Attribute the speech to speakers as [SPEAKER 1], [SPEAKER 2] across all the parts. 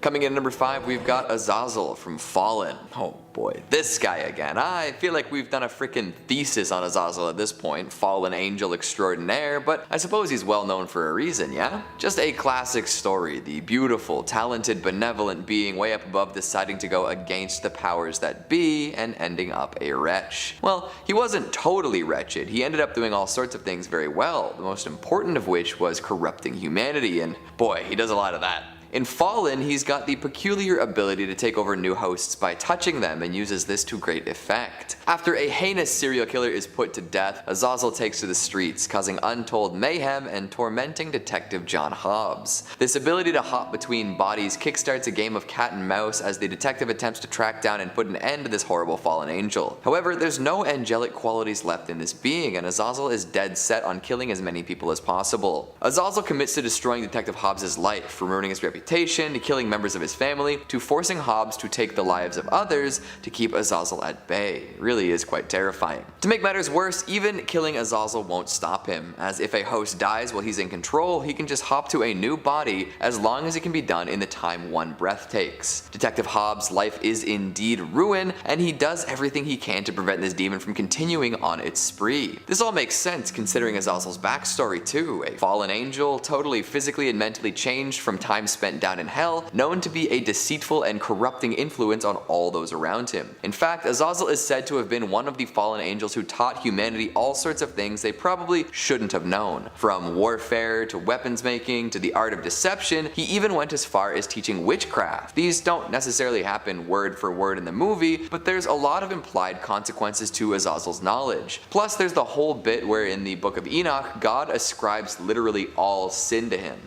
[SPEAKER 1] Coming in at number 5, we've got Azazel from Fallen. Oh boy, this guy again. I feel like we've done a freaking thesis on Azazel at this point, fallen angel extraordinaire, but I suppose he's well known for a reason, yeah? Just a classic story, the beautiful, talented, benevolent being way up above deciding to go against the powers that be and ending up a wretch. Well, he wasn't totally wretched, he ended up doing all sorts of things very well, the most important of which was corrupting humanity, and boy, he does a lot of that. In Fallen, he's got the peculiar ability to take over new hosts by touching them and uses this to great effect. After a heinous serial killer is put to death, Azazel takes to the streets, causing untold mayhem and tormenting Detective John Hobbs. This ability to hop between bodies kickstarts a game of cat and mouse as the detective attempts to track down and put an end to this horrible fallen angel. However, there's no angelic qualities left in this being, and Azazel is dead set on killing as many people as possible. Azazel commits to destroying Detective Hobbs' life, from ruining his reputation to killing members of his family, to forcing Hobbs to take the lives of others to keep Azazel at bay. It really is quite terrifying. To make matters worse, even killing Azazel won't stop him, as if a host dies while he's in control, he can just hop to a new body as long as it can be done in the time one breath takes. Detective Hobbs' life is indeed ruin, and he does everything he can to prevent this demon from continuing on its spree. This all makes sense considering Azazel's backstory too, a fallen angel, totally physically and mentally changed from time spent down in hell, known to be a deceitful and corrupting influence on all those around him. In fact, Azazel is said to have been one of the fallen angels who taught humanity all sorts of things they probably shouldn't have known. From warfare to weapons making to the art of deception, he even went as far as teaching witchcraft. These don't necessarily happen word for word in the movie, but there's a lot of implied consequences to Azazel's knowledge. Plus there's the whole bit where in the Book of Enoch, God ascribes literally all sin to him.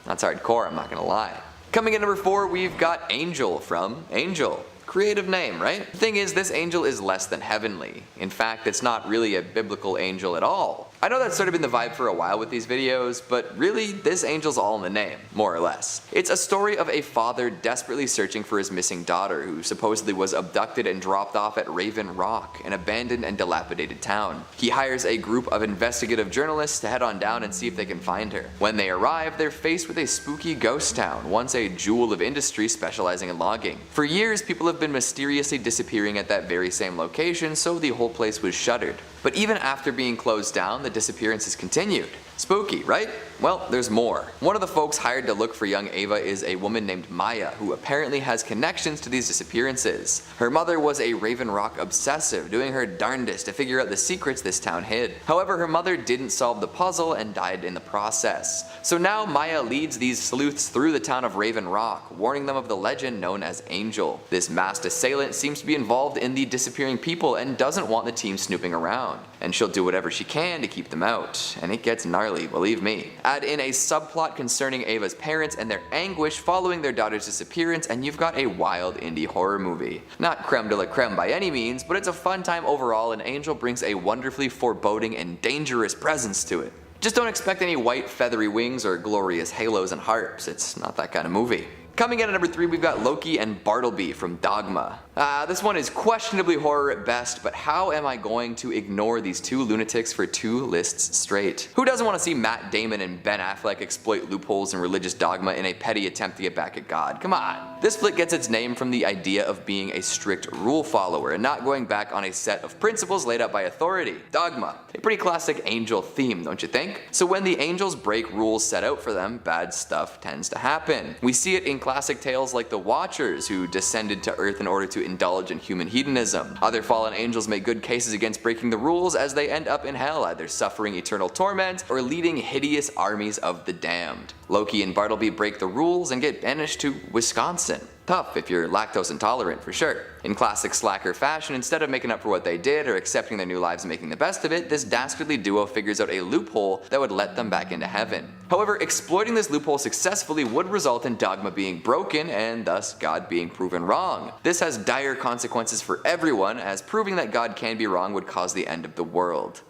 [SPEAKER 1] That's hardcore, I'm not gonna lie. Coming in number 4, we've got Angel from Angel. Creative name, right? The thing is, this angel is less than heavenly. In fact, it's not really a biblical angel at all. I know that's sort of been the vibe for a while with these videos, but really, this angel's all in the name, more or less. It's a story of a father desperately searching for his missing daughter, who supposedly was abducted and dropped off at Raven Rock, an abandoned and dilapidated town. He hires a group of investigative journalists to head on down and see if they can find her. When they arrive, they're faced with a spooky ghost town, once a jewel of industry specializing in logging. For years, people have been mysteriously disappearing at that very same location, so the whole place was shuttered. But even after being closed down, the disappearances continued. Spooky, right? Well, there's more. One of the folks hired to look for young Ava is a woman named Maya, who apparently has connections to these disappearances. Her mother was a Raven Rock obsessive, doing her darndest to figure out the secrets this town hid. However, her mother didn't solve the puzzle and died in the process. So now Maya leads these sleuths through the town of Raven Rock, warning them of the legend known as Angel. This masked assailant seems to be involved in the disappearing people and doesn't want the team snooping around. And she'll do whatever she can to keep them out. And it gets gnarly, believe me. Add in a subplot concerning Ava's parents and their anguish following their daughter's disappearance, and you've got a wild indie horror movie. Not creme de la creme by any means, but it's a fun time overall, and Angel brings a wonderfully foreboding and dangerous presence to it. Just don't expect any white feathery wings or glorious halos and harps. It's not that kind of movie. Coming in at number 3, we've got Loki and Bartleby from Dogma. This one is questionably horror at best, but how am I going to ignore these two lunatics for 2 lists straight? Who doesn't want to see Matt Damon and Ben Affleck exploit loopholes in religious dogma in a petty attempt to get back at God? Come on. This flick gets its name from the idea of being a strict rule follower and not going back on a set of principles laid out by authority. Dogma. A pretty classic angel theme, don't you think? So when the angels break rules set out for them, bad stuff tends to happen. We see it in classic tales like the Watchers, who descended to Earth in order to indulge in human hedonism. Other fallen angels make good cases against breaking the rules as they end up in hell, either suffering eternal torment or leading hideous armies of the damned. Loki and Bartleby break the rules and get banished to Wisconsin. Tough if you're lactose intolerant for sure. In classic slacker fashion, instead of making up for what they did or accepting their new lives and making the best of it, this dastardly duo figures out a loophole that would let them back into heaven. However, exploiting this loophole successfully would result in Dogma being broken and thus God being proven wrong. This has dire consequences for everyone, as proving that God can be wrong would cause the end of the world.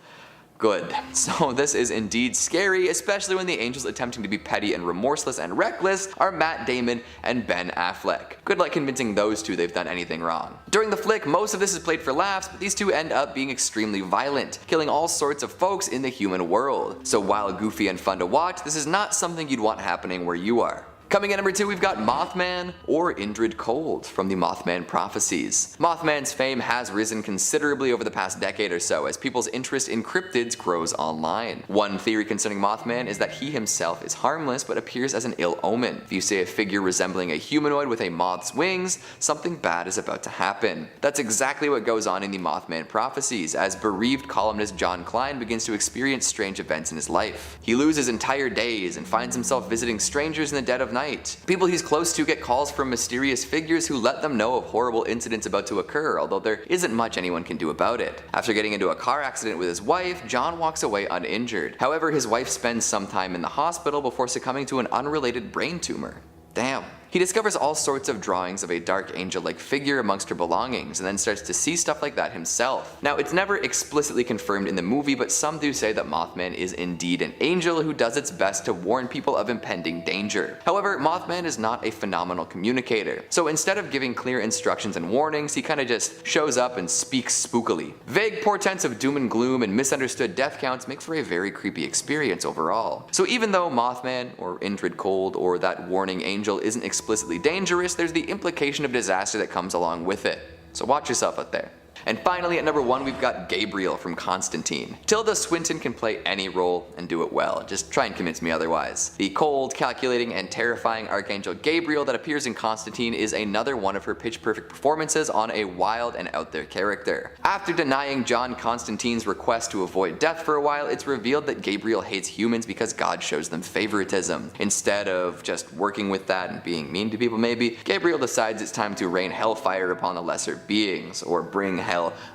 [SPEAKER 1] Good. So this is indeed scary, especially when the angels attempting to be petty and remorseless and reckless are Matt Damon and Ben Affleck. Good luck convincing those two they've done anything wrong. During the flick, most of this is played for laughs, but these two end up being extremely violent, killing all sorts of folks in the human world. So while goofy and fun to watch, this is not something you'd want happening where you are. Coming in number 2, we've got Mothman or Indrid Cold from the Mothman prophecies. Mothman's fame has risen considerably over the past decade or so as people's interest in cryptids grows online. One theory concerning Mothman is that he himself is harmless but appears as an ill omen. If you see a figure resembling a humanoid with a moth's wings, something bad is about to happen. That's exactly what goes on in the Mothman prophecies as bereaved columnist John Klein begins to experience strange events in his life. He loses entire days and finds himself visiting strangers in the dead of night. People he's close to get calls from mysterious figures who let them know of horrible incidents about to occur, although there isn't much anyone can do about it. After getting into a car accident with his wife, John walks away uninjured. However, his wife spends some time in the hospital before succumbing to an unrelated brain tumor. Damn. He discovers all sorts of drawings of a dark angel-like figure amongst her belongings and then starts to see stuff like that himself. Now, it's never explicitly confirmed in the movie, but some do say that Mothman is indeed an angel who does its best to warn people of impending danger. However, Mothman is not a phenomenal communicator, so instead of giving clear instructions and warnings, he kinda just shows up and speaks spookily. Vague portents of doom and gloom and misunderstood death counts make for a very creepy experience overall. So even though Mothman, or Indrid Cold, or that warning angel isn't explicitly dangerous, there's the implication of disaster that comes along with it. So watch yourself out there. And finally at number 1 we've got Gabriel from Constantine. Tilda Swinton can play any role and do it well, just try and convince me otherwise. The cold, calculating, and terrifying Archangel Gabriel that appears in Constantine is another one of her pitch-perfect performances on a wild and out there character. After denying John Constantine's request to avoid death for a while, it's revealed that Gabriel hates humans because God shows them favoritism. Instead of just working with that and being mean to people maybe, Gabriel decides it's time to rain hellfire upon the lesser beings, or bring hell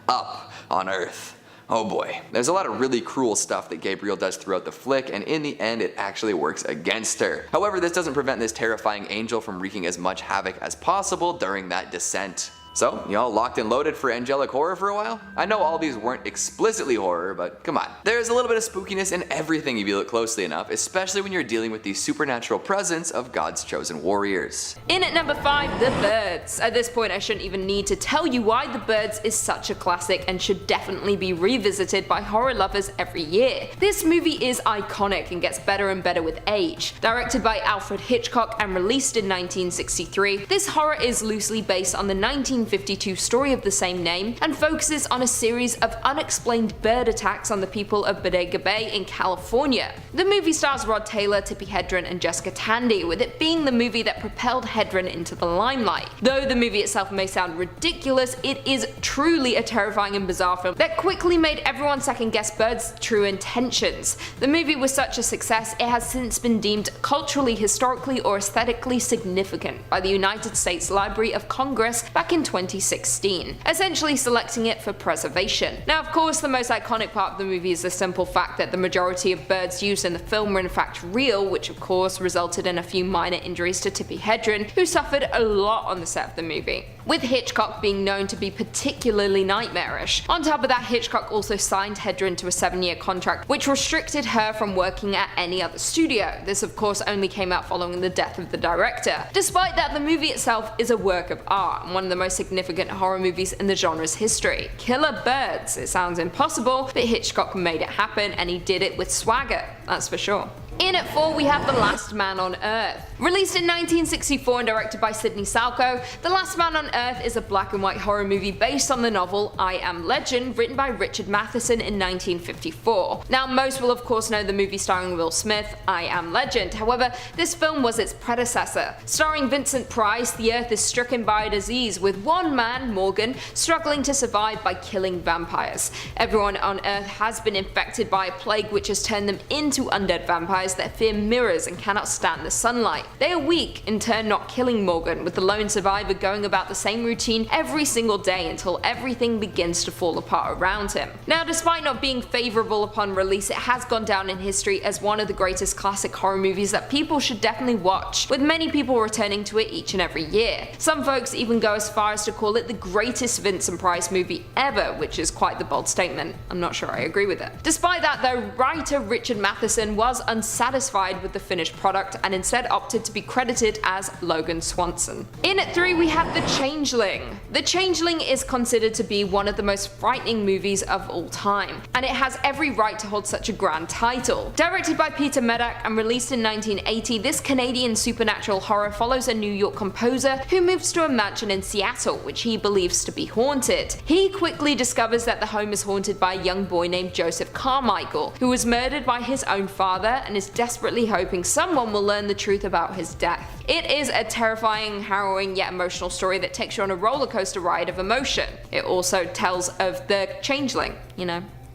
[SPEAKER 1] up on Earth. Oh boy. There's a lot of really cruel stuff that Gabriel does throughout the flick, and in the end it actually works against her. However, this doesn't prevent this terrifying angel from wreaking as much havoc as possible during that descent. So, y'all locked and loaded for angelic horror for a while? I know all these weren't explicitly horror, but come on. There's a little bit of spookiness in everything if you look closely enough, especially when you're dealing with the supernatural presence of God's chosen warriors.
[SPEAKER 2] In at number 5, The Birds. At this point I shouldn't even need to tell you why The Birds is such a classic and should definitely be revisited by horror lovers every year. This movie is iconic and gets better and better with age. Directed by Alfred Hitchcock and released in 1963, this horror is loosely based on the 1952 story of the same name and focuses on a series of unexplained bird attacks on the people of Bodega Bay in California. The movie stars Rod Taylor, Tippi Hedren, and Jessica Tandy, with it being the movie that propelled Hedren into the limelight. Though the movie itself may sound ridiculous, it is truly a terrifying and bizarre film that quickly made everyone second guess Bird's true intentions. The movie was such a success, it has since been deemed culturally, historically, or aesthetically significant by the United States Library of Congress back in 2016, essentially selecting it for preservation. Now, of course, the most iconic part of the movie is the simple fact that the majority of birds used in the film were in fact real, which of course resulted in a few minor injuries to Tippi Hedren, who suffered a lot on the set of the movie, with Hitchcock being known to be particularly nightmarish. On top of that, Hitchcock also signed Hedren to a 7-year contract, which restricted her from working at any other studio. This of course only came out following the death of the director. Despite that, the movie itself is a work of art, and one of the most significant horror movies in the genre's history. Killer Birds. It sounds impossible, but Hitchcock made it happen, and he did it with swagger, that's for sure. In at 4 we have The Last Man on Earth. Released in 1964 and directed by Sidney Salco, The Last Man on Earth is a black and white horror movie based on the novel I Am Legend, written by Richard Matheson in 1954. Now, most will of course know the movie starring Will Smith, I Am Legend. However, this film was its predecessor. Starring Vincent Price, the Earth is stricken by a disease, with one man, Morgan, struggling to survive by killing vampires. Everyone on Earth has been infected by a plague which has turned them into undead vampires that fear mirrors and cannot stand the sunlight. They are weak, in turn not killing Morgan, with the lone survivor going about the same routine every single day until everything begins to fall apart around him. Now, despite not being favourable upon release, it has gone down in history as one of the greatest classic horror movies that people should definitely watch, with many people returning to it each and every year. Some folks even go as far as to call it the greatest Vincent Price movie ever, which is quite the bold statement. I'm not sure I agree with it. Despite that though, writer Richard Matheson was uncertain unsatisfied with the finished product and instead opted to be credited as Logan Swanson. In at 3 we have The Changeling. The Changeling is considered to be one of the most frightening movies of all time, and it has every right to hold such a grand title. Directed by Peter Medak and released in 1980, this Canadian supernatural horror follows a New York composer who moves to a mansion in Seattle, which he believes to be haunted. He quickly discovers that the home is haunted by a young boy named Joseph Carmichael, who was murdered by his own father and is desperately hoping someone will learn the truth about his death. It is a terrifying, harrowing, yet emotional story that takes you on a roller coaster ride of emotion. It also tells of the changeling,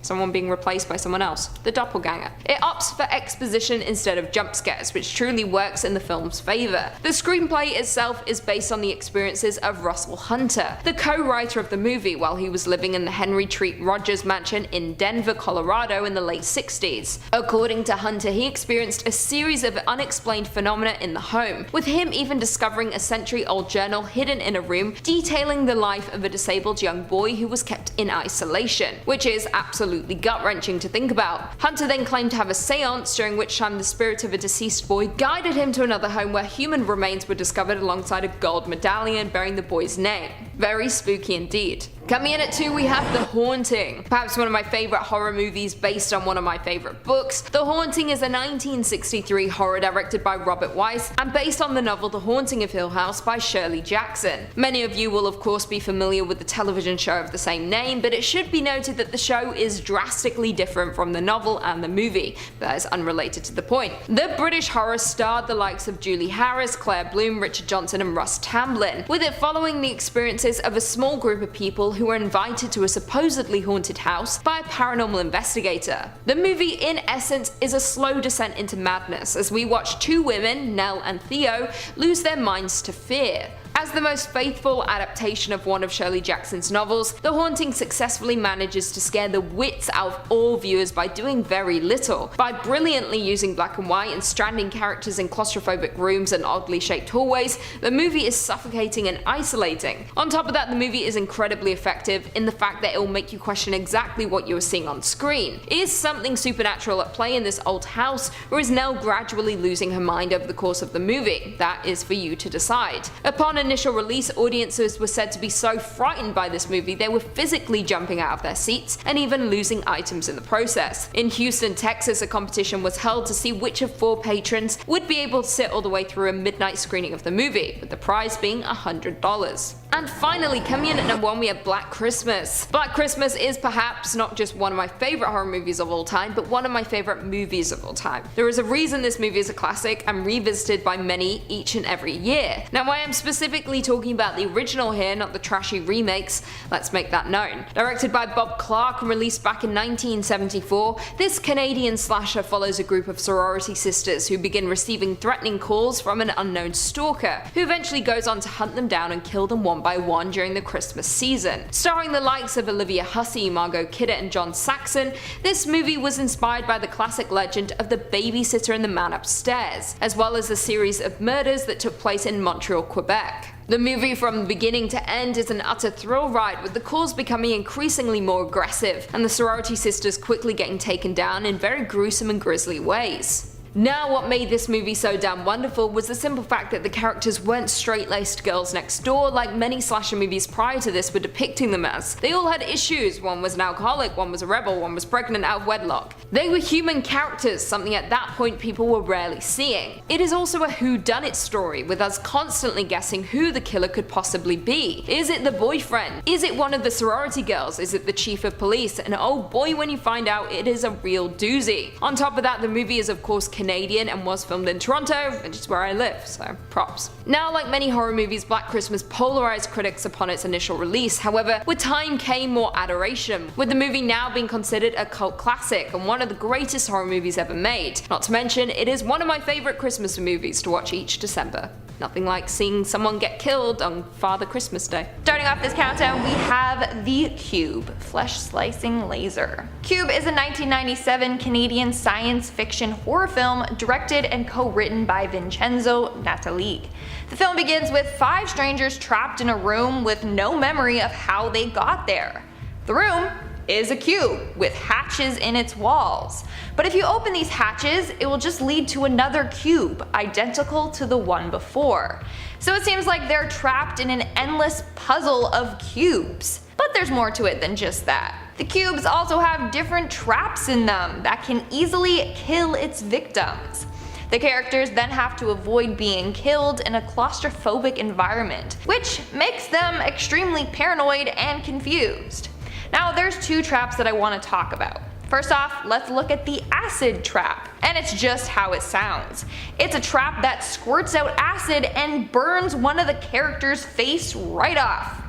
[SPEAKER 2] someone being replaced by someone else, the doppelganger. It opts for exposition instead of jump scares, which truly works in the film's favour. The screenplay itself is based on the experiences of Russell Hunter, the co-writer of the movie while he was living in the Henry Treat Rogers mansion in Denver, Colorado in the late 60s. According to Hunter, he experienced a series of unexplained phenomena in the home, with him even discovering a century-old journal hidden in a room detailing the life of a disabled young boy who was kept in isolation, which is absolutely gut-wrenching to think about. Hunter then claimed to have a seance during which time the spirit of a deceased boy guided him to another home where human remains were discovered alongside a gold medallion bearing the boy's name. Very spooky indeed. Coming in at 2 we have The Haunting, perhaps one of my favourite horror movies based on one of my favourite books. The Haunting is a 1963 horror directed by Robert Weiss and based on the novel The Haunting of Hill House by Shirley Jackson. Many of you will of course be familiar with the television show of the same name, but it should be noted that the show is drastically different from the novel and the movie. That is unrelated to the point. The British horror starred the likes of Julie Harris, Claire Bloom, Richard Johnson and Russ Tamblyn, with it following the experiences of a small group of people who were invited to a supposedly haunted house by a paranormal investigator. The movie in essence is a slow descent into madness as we watch 2 women, Nell and Theo, lose their minds to fear. As the most faithful adaptation of one of Shirley Jackson's novels, The Haunting successfully manages to scare the wits out of all viewers by doing very little. By brilliantly using black and white and stranding characters in claustrophobic rooms and oddly shaped hallways, the movie is suffocating and isolating. On top of that, the movie is incredibly effective in the fact that it will make you question exactly what you are seeing on screen. Is something supernatural at play in this old house, or is Nell gradually losing her mind over the course of the movie? That is for you to decide. Upon initial release, audiences were said to be so frightened by this movie they were physically jumping out of their seats and even losing items in the process. In Houston, Texas, a competition was held to see which of 4 patrons would be able to sit all the way through a midnight screening of the movie, with the prize being $100. And finally, coming in at number 1 we have Black Christmas. Black Christmas is perhaps not just one of my favourite horror movies of all time, but one of my favourite movies of all time. There is a reason this movie is a classic and revisited by many each and every year. Now I am specifically talking about the original here, not the trashy remakes, let's make that known. Directed by Bob Clark and released back in 1974, this Canadian slasher follows a group of sorority sisters who begin receiving threatening calls from an unknown stalker, who eventually goes on to hunt them down and kill them one by one during the Christmas season. Starring the likes of Olivia Hussey, Margot Kidder and John Saxon, this movie was inspired by the classic legend of the babysitter and the man upstairs, as well as a series of murders that took place in Montreal, Quebec. The movie from beginning to end is an utter thrill ride, with the calls becoming increasingly more aggressive and the sorority sisters quickly getting taken down in very gruesome and grisly ways. Now what made this movie so damn wonderful was the simple fact that the characters weren't straight-laced girls next door like many slasher movies prior to this were depicting them as. They all had issues. One was an alcoholic, one was a rebel, one was pregnant out of wedlock. They were human characters, something at that point people were rarely seeing. It is also a whodunit story, with us constantly guessing who the killer could possibly be. Is it the boyfriend? Is it one of the sorority girls? Is it the chief of police? And oh boy, when you find out, it is a real doozy. On top of that, the movie is of course Canadian and was filmed in Toronto, which is where I live, so props. Now, like many horror movies, Black Christmas polarized critics upon its initial release. However, with time came more adoration, with the movie now being considered a cult classic and one of the greatest horror movies ever made. Not to mention, it is one of my favorite Christmas movies to watch each December. Nothing like seeing someone get killed on Father Christmas Day.
[SPEAKER 3] Starting off this countdown, we have The Cube, Flesh-Slicing Laser. Cube is a 1997 Canadian science fiction horror film directed and co-written by Vincenzo Natali. The film begins with 5 strangers trapped in a room with no memory of how they got there. The room is a cube with hatches in its walls. But if you open these hatches, it will just lead to another cube, identical to the one before. So it seems like they're trapped in an endless puzzle of cubes. But there's more to it than just that. The cubes also have different traps in them that can easily kill its victims. The characters then have to avoid being killed in a claustrophobic environment, which makes them extremely paranoid and confused. Now there's two traps that I want to talk about. First off, let's look at the acid trap, and it's just how it sounds. It's a trap that squirts out acid and burns one of the characters' face right off.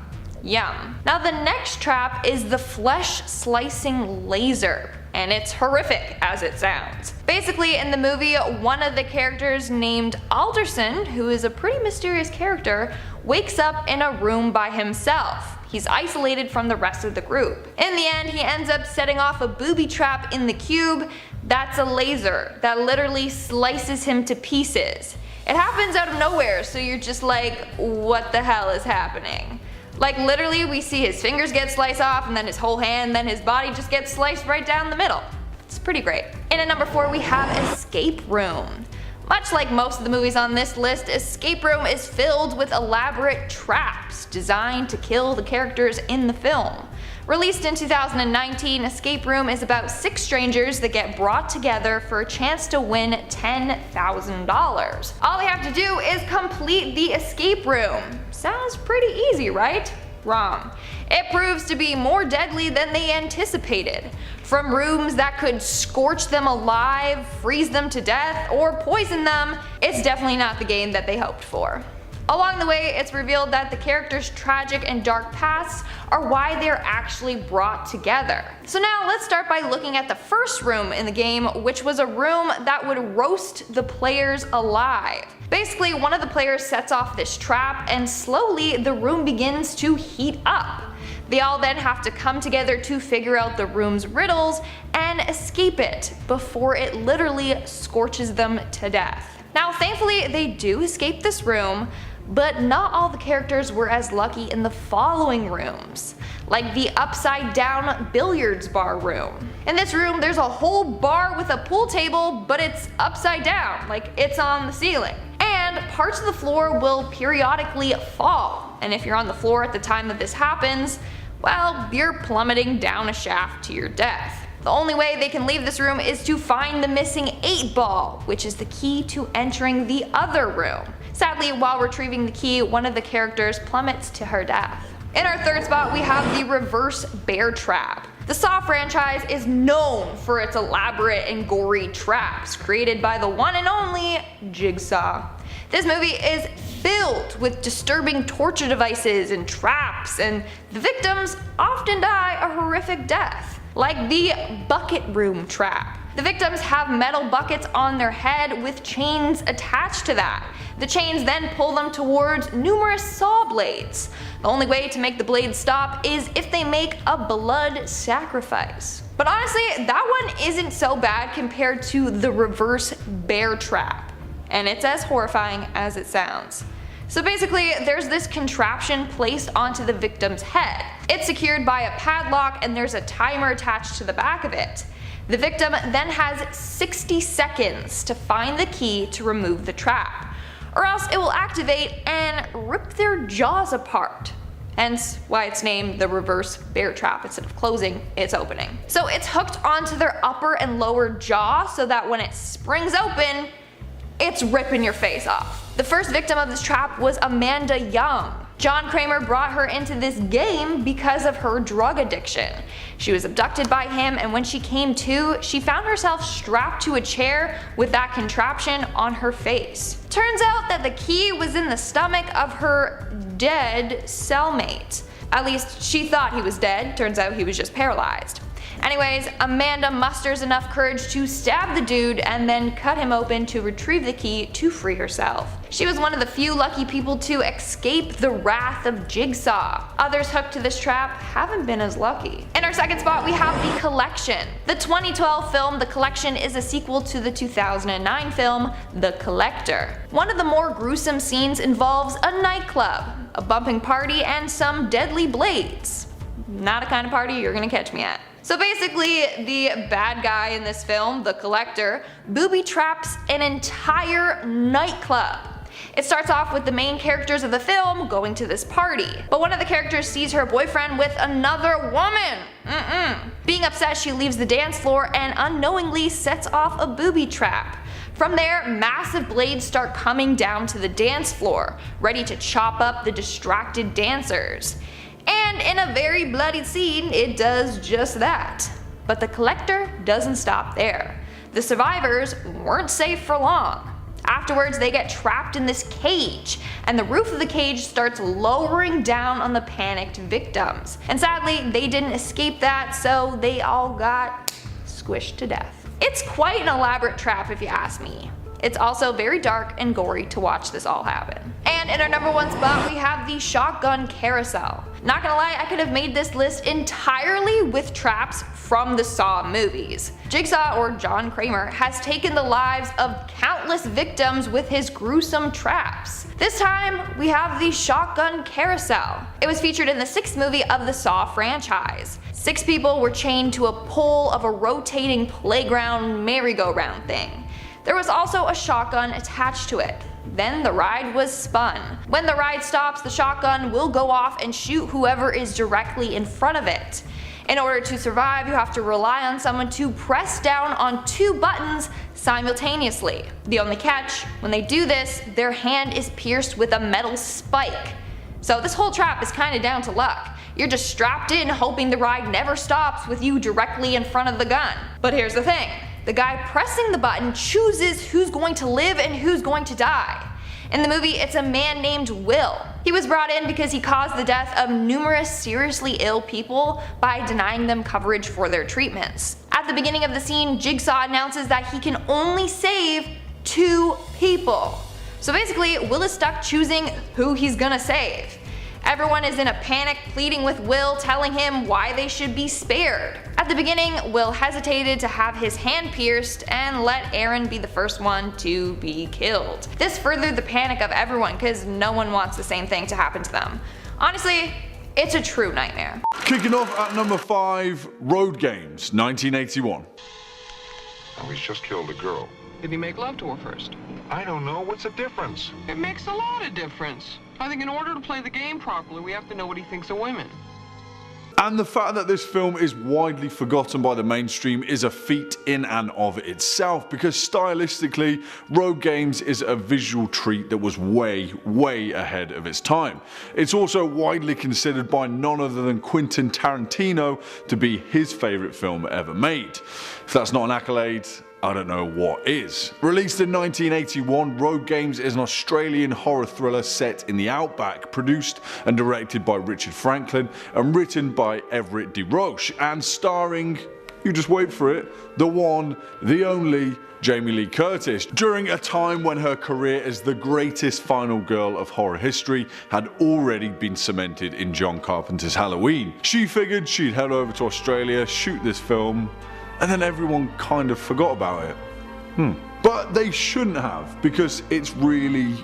[SPEAKER 3] Yum. Now the next trap is the flesh slicing laser, and it's horrific as it sounds. Basically, in the movie, one of the characters named Alderson, who is a pretty mysterious character, wakes up in a room by himself. He's isolated from the rest of the group. In the end, he ends up setting off a booby trap in the cube that's a laser that literally slices him to pieces. It happens out of nowhere, so you're just like, what the hell is happening? Like literally we see his fingers get sliced off and then his whole hand, then his body just gets sliced right down the middle. It's pretty great. In at number 4 we have Escape Room. Much like most of the movies on this list, Escape Room is filled with elaborate traps designed to kill the characters in the film. Released in 2019, Escape Room is about 6 strangers that get brought together for a chance to win $10,000. All they have to do is complete the escape room. Sounds pretty easy, right? Wrong. It proves to be more deadly than they anticipated. From rooms that could scorch them alive, freeze them to death, or poison them, it's definitely not the game that they hoped for. Along the way, it's revealed that the characters' tragic and dark pasts are why they're actually brought together. So now let's start by looking at the first room in the game, which was a room that would roast the players alive. Basically, one of the players sets off this trap and slowly the room begins to heat up. They all then have to come together to figure out the room's riddles and escape it before it literally scorches them to death. Now thankfully they do escape this room, but not all the characters were as lucky in the following rooms, like the upside down billiards bar room. In this room there's a whole bar with a pool table, but it's upside down, like it's on the ceiling. And parts of the floor will periodically fall, and if you're on the floor at the time that this happens, well, you're plummeting down a shaft to your death. The only way they can leave this room is to find the missing 8-ball, which is the key to entering the other room. Sadly, while retrieving the key, one of the characters plummets to her death. In our third spot, we have the reverse bear trap. The Saw franchise is known for its elaborate and gory traps created by the one and only Jigsaw. This movie is filled with disturbing torture devices and traps, and the victims often die a horrific death, like the bucket room trap. The victims have metal buckets on their head with chains attached to that. The chains then pull them towards numerous saw blades. The only way to make the blades stop is if they make a blood sacrifice. But honestly, that one isn't so bad compared to the reverse bear trap, and it's as horrifying as it sounds. So basically, there's this contraption placed onto the victim's head. It's secured by a padlock and there's a timer attached to the back of it. The victim then has 60 seconds to find the key to remove the trap, or else it will activate and rip their jaws apart. Hence why it's named the reverse bear trap. Instead of closing, it's opening. So it's hooked onto their upper and lower jaw so that when it springs open, it's ripping your face off. The first victim of this trap was Amanda Young. John Kramer brought her into this game because of her drug addiction. She was abducted by him, and when she came to, she found herself strapped to a chair with that contraption on her face. Turns out that the key was in the stomach of her dead cellmate. At least she thought he was dead, turns out he was just paralyzed. Anyways, Amanda musters enough courage to stab the dude and then cut him open to retrieve the key to free herself. She was one of the few lucky people to escape the wrath of Jigsaw. Others hooked to this trap haven't been as lucky. In our second spot, we have The Collection. The 2012 film The Collection is a sequel to the 2009 film The Collector. One of the more gruesome scenes involves a nightclub, a bumping party, and some deadly blades. Not a kind of party you're gonna catch me at. So basically, the bad guy in this film, the Collector, booby traps an entire nightclub. It starts off with the main characters of the film going to this party, but one of the characters sees her boyfriend with another woman. Being upset, she leaves the dance floor and unknowingly sets off a booby trap. From there, massive blades start coming down to the dance floor, ready to chop up the distracted dancers. And in a very bloody scene, it does just that. But the Collector doesn't stop there. The survivors weren't safe for long. Afterwards, they get trapped in this cage, and the roof of the cage starts lowering down on the panicked victims. And sadly, they didn't escape that, so they all got squished to death. It's quite an elaborate trap if you ask me. It's also very dark and gory to watch this all happen. And in our number 1 spot, we have the shotgun carousel. Not gonna lie, I could have made this list entirely with traps from the Saw movies. Jigsaw, or John Kramer, has taken the lives of countless victims with his gruesome traps. This time, we have the shotgun carousel. It was featured in the 6th movie of the Saw franchise. 6 people were chained to a pole of a rotating playground merry-go-round thing. There was also a shotgun attached to it. Then the ride was spun. When the ride stops, the shotgun will go off and shoot whoever is directly in front of it. In order to survive, you have to rely on someone to press down on 2 buttons simultaneously. The only catch, when they do this, their hand is pierced with a metal spike. So this whole trap is kinda down to luck. You're just strapped in hoping the ride never stops with you directly in front of the gun. But here's the thing. The guy pressing the button chooses who's going to live and who's going to die. In the movie, it's a man named Will. He was brought in because he caused the death of numerous seriously ill people by denying them coverage for their treatments. At the beginning of the scene, Jigsaw announces that he can only save 2 people. So basically, Will is stuck choosing who he's gonna save. Everyone is in a panic, pleading with Will, telling him why they should be spared. At the beginning, Will hesitated to have his hand pierced and let Aaron be the first one to be killed. This furthered the panic of everyone because no one wants the same thing to happen to them. Honestly, it's a true nightmare.
[SPEAKER 4] Kicking off at number 5, Road Games, 1981.
[SPEAKER 5] Oh, he's just killed a girl.
[SPEAKER 6] Did he make love to her first?
[SPEAKER 5] I don't know. What's the difference?
[SPEAKER 6] It makes a lot of difference. I think in order to play the game properly, we have to know what he thinks of women.
[SPEAKER 4] And the fact that this film is widely forgotten by the mainstream is a feat in and of itself, because stylistically, Road Games is a visual treat that was way ahead of its time. It's also widely considered by none other than Quentin Tarantino to be his favourite film ever made. If that's not an accolade, I don't know what is. Released in 1981, Road Games is an Australian horror thriller set in the outback, produced and directed by Richard Franklin and written by Everett de Roche, and starring, you just wait for it, the one, the only, Jamie Lee Curtis, during a time when her career as the greatest final girl of horror history had already been cemented in John Carpenter's Halloween. She figured she'd head over to Australia, shoot this film, and then everyone kind of forgot about it. But they shouldn't have, because it's really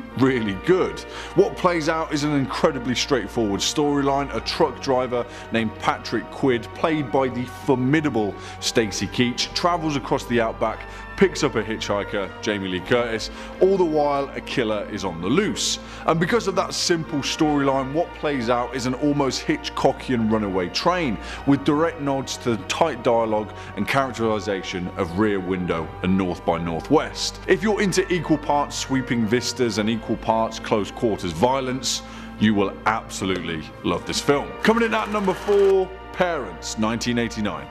[SPEAKER 4] good. What plays out is an incredibly straightforward storyline. A truck driver named Patrick Quid, played by the formidable Stacy Keach, travels across the outback, picks up a hitchhiker, Jamie Lee Curtis. All the while, a killer is on the loose. And because of that simple storyline, what plays out is an almost Hitchcockian runaway train, with direct nods to the tight dialogue and characterization of Rear Window and North by Northwest. If you're into equal parts sweeping vistas and equal parts close quarters violence, you will absolutely love this film. Coming in at number 4, Parents, 1989.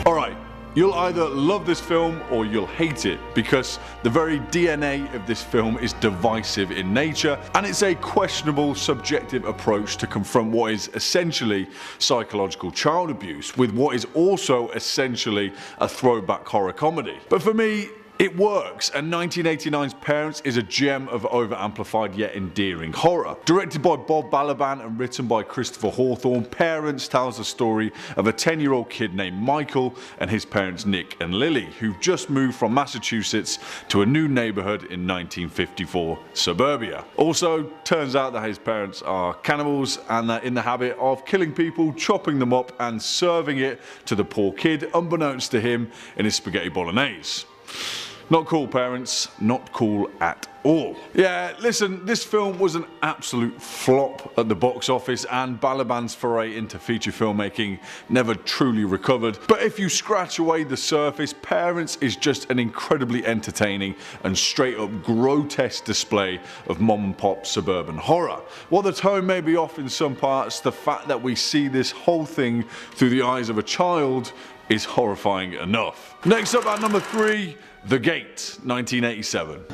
[SPEAKER 4] Alright, you'll either love this film or you'll hate it, because the very DNA of this film is divisive in nature, and it's a questionable subjective approach to confront what is essentially psychological child abuse with what is also essentially a throwback horror comedy. But for me, It works, and 1989's Parents is a gem of over-amplified yet endearing horror. Directed by Bob Balaban and written by Christopher Hawthorne, Parents tells the story of a 10-year-old kid named Michael and his parents Nick and Lily, who've just moved from Massachusetts to a new neighborhood in 1954 suburbia. Also, turns out that his parents are cannibals and they're in the habit of killing people, chopping them up and serving it to the poor kid, unbeknownst to him, in his spaghetti bolognese. Not cool, Parents. Not cool at all. Yeah, listen, this film was an absolute flop at the box office, and Balaban's foray into feature filmmaking never truly recovered. But if you scratch away the surface, Parents is just an incredibly entertaining and straight up grotesque display of mom and pop suburban horror. While the tone may be off in some parts, the fact that we see this whole thing through the eyes of a child is horrifying enough. Next up at number 3, The Gate, 1987.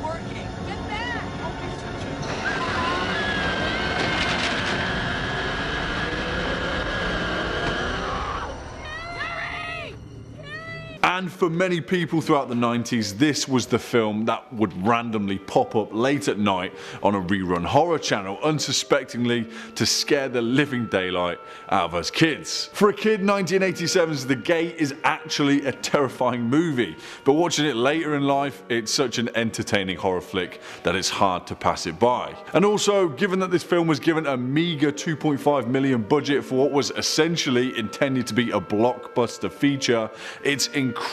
[SPEAKER 4] And for many people throughout the 90s, this was the film that would randomly pop up late at night on a rerun horror channel, unsuspectingly to scare the living daylight out of us kids. For a kid, 1987's The Gate is actually a terrifying movie, but watching it later in life, it's such an entertaining horror flick that it's hard to pass it by. And also, given that this film was given a meager $2.5 million budget for what was essentially intended to be a blockbuster feature, it's incredible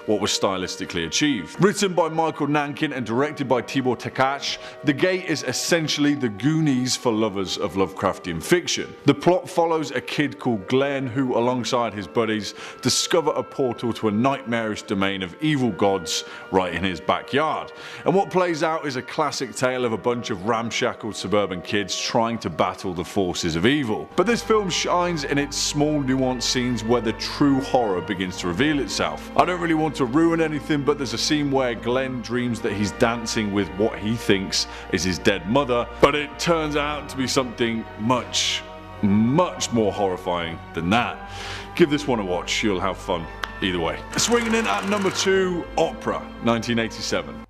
[SPEAKER 4] what was stylistically achieved. Written by Michael Nankin and directed by Tibor Takacs, The Gate is essentially the Goonies for lovers of Lovecraftian fiction. The plot follows a kid called Glenn who, alongside his buddies, discover a portal to a nightmarish domain of evil gods right in his backyard. And what plays out is a classic tale of a bunch of ramshackle suburban kids trying to battle the forces of evil. But this film shines in its small nuanced scenes where the true horror begins to reveal itself. I don't really want to ruin anything, but there's a scene where Glenn dreams that he's dancing with what he thinks is his dead mother, but it turns out to be something much more horrifying than that. Give this one a watch, you'll have fun either way. Swinging in at number 2, Opera, 1987.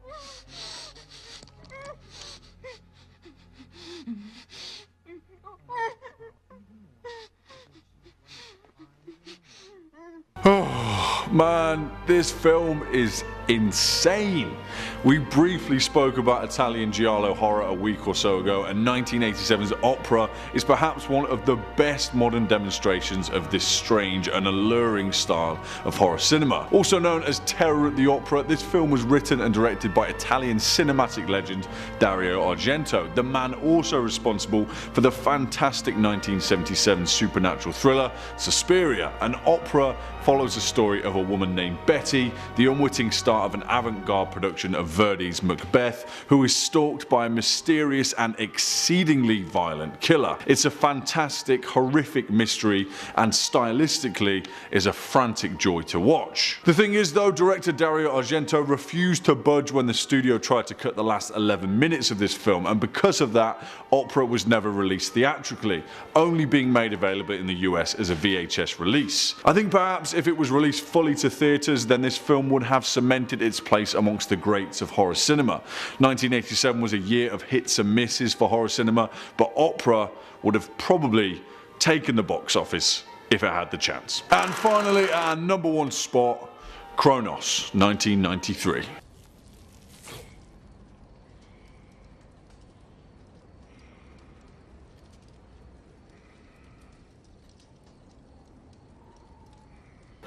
[SPEAKER 4] Oh man, this film is insane. We briefly spoke about Italian giallo horror a week or so ago, and 1987's Opera is perhaps one of the best modern demonstrations of this strange and alluring style of horror cinema. Also known as Terror at the Opera, this film was written and directed by Italian cinematic legend Dario Argento, the man also responsible for the fantastic 1977 supernatural thriller Suspiria. An Opera follows the story of a woman named Betty, the unwitting star of an avant-garde production of Verdi's Macbeth, who is stalked by a mysterious and exceedingly violent killer. It's a fantastic, horrific mystery, and stylistically is a frantic joy to watch. The thing is though, director Dario Argento refused to budge when the studio tried to cut the last 11 minutes of this film, and because of that, Opera was never released theatrically, only being made available in the US as a VHS release. I think perhaps if it was released fully to theatres, then this film would have cemented its place amongst the greats of horror cinema. 1987 was a year of hits and misses for horror cinema, but Opera would have probably taken the box office if it had the chance. And finally, our number 1 spot, Cronos, 1993.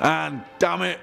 [SPEAKER 4] And damn it,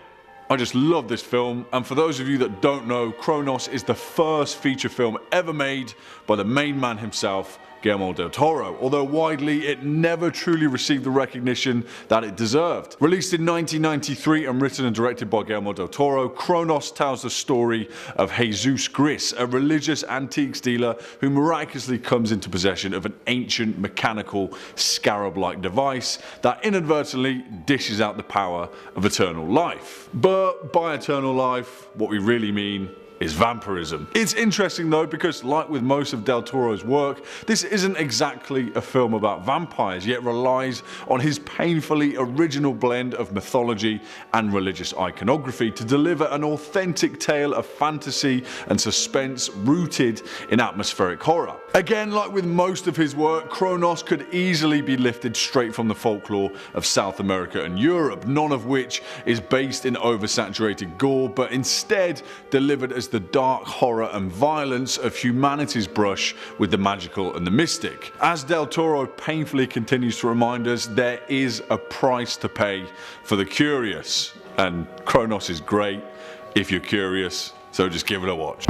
[SPEAKER 4] I just love this film. And for those of you that don't know, Cronos is the first feature film ever made by the main man himself, Guillermo del Toro, although widely it never truly received the recognition that it deserved. Released in 1993 and written and directed by Guillermo del Toro, Cronos tells the story of Jesus Gris, a religious antiques dealer who miraculously comes into possession of an ancient mechanical scarab-like device that inadvertently dishes out the power of eternal life. But by eternal life, what we really mean is vampirism. It's interesting though, because like with most of Del Toro's work, this isn't exactly a film about vampires, yet relies on his painfully original blend of mythology and religious iconography to deliver an authentic tale of fantasy and suspense rooted in atmospheric horror. Again, like with most of his work, Cronos could easily be lifted straight from the folklore of South America and Europe, none of which is based in oversaturated gore, but instead delivered as the dark horror and violence of humanity's brush with the magical and the mystic. As Del Toro painfully continues to remind us, there is a price to pay for the curious, and Cronos is great if you're curious, so just give it a watch.